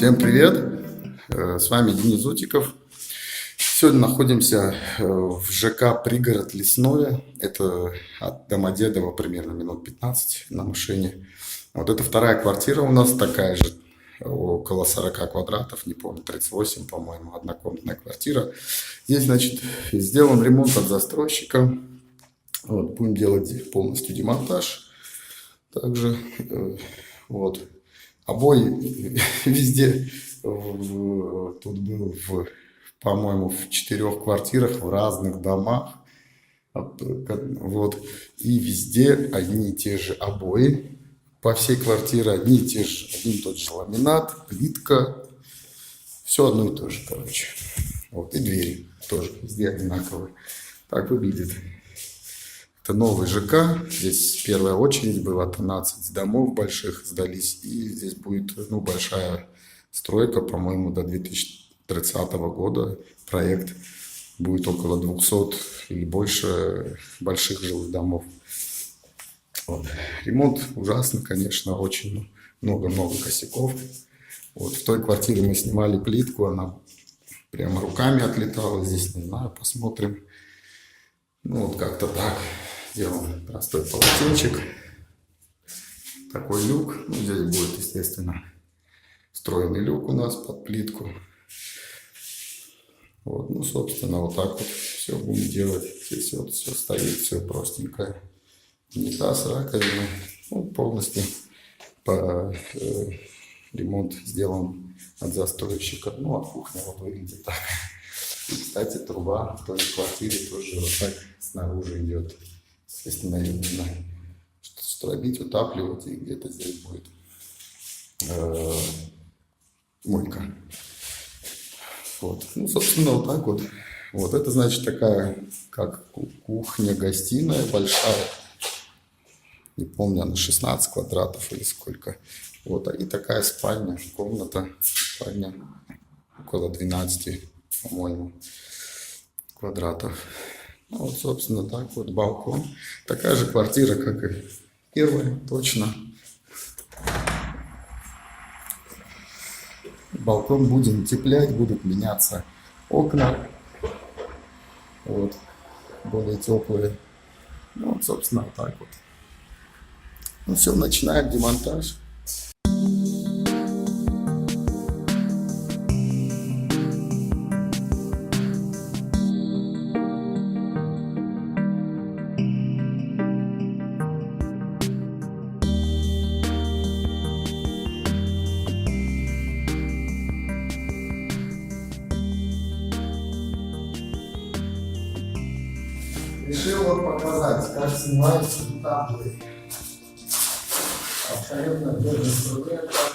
Всем привет! С вами Денис Зутиков. Сегодня находимся в ЖК «Пригород Лесное». Это от Домодедово примерно минут 15 на машине. Вот это вторая квартира у нас, такая же, около 40 квадратов, не помню, 38, по-моему, однокомнатная квартира. Здесь, значит, сделан ремонт от застройщика. Вот, будем делать полностью демонтаж. Также, вот. Обои везде, тут был, по-моему, в 4 квартирах, в разных домах, вот, и везде одни и те же обои, по всей квартире один и тот же ламинат, плитка, все одно и то же, короче, вот, и двери тоже везде одинаковые, так выглядит. Это новый ЖК, здесь первая очередь была, 13 домов больших сдались, и здесь будет, ну, большая стройка, по-моему, до 2030 года. Проект будет около 200 или больше больших жилых домов. Вот. Ремонт ужасный, конечно, очень много косяков. Вот. В той квартире мы снимали плитку, она прямо руками отлетала, здесь не знаю, посмотрим. Ну вот как-то так. Делаем простой полотенчик. Такой люк. Ну, здесь будет, естественно, встроенный люк у нас под плитку. Вот, ну, собственно, вот так вот все будем делать. Здесь вот все стоит, все простенькое. Унитаз, раковина. Ну, полностью ремонт сделан от застройщика. Ну, от кухни вот выглядит так. И, кстати, труба в той же квартире тоже вот так снаружи идет. Естественно, ее нужно стробить, утапливать, и где-то здесь будет мойка. Вот. Ну, собственно, вот так вот. Вот это, значит, такая, как кухня-гостиная большая. Не помню, она 16 квадратов или сколько. Вот. И такая спальня, комната, спальня около 12, по-моему, квадратов. Ну, вот, собственно, так вот, балкон. Такая же квартира, как и первая, точно. Балкон будем утеплять, будут меняться окна. Вот, более теплые. Ну, вот, собственно, вот так вот. Ну, все, начинаем демонтаж. Решил вам показать, как снимаются таблы. Абсолютно без инструмента.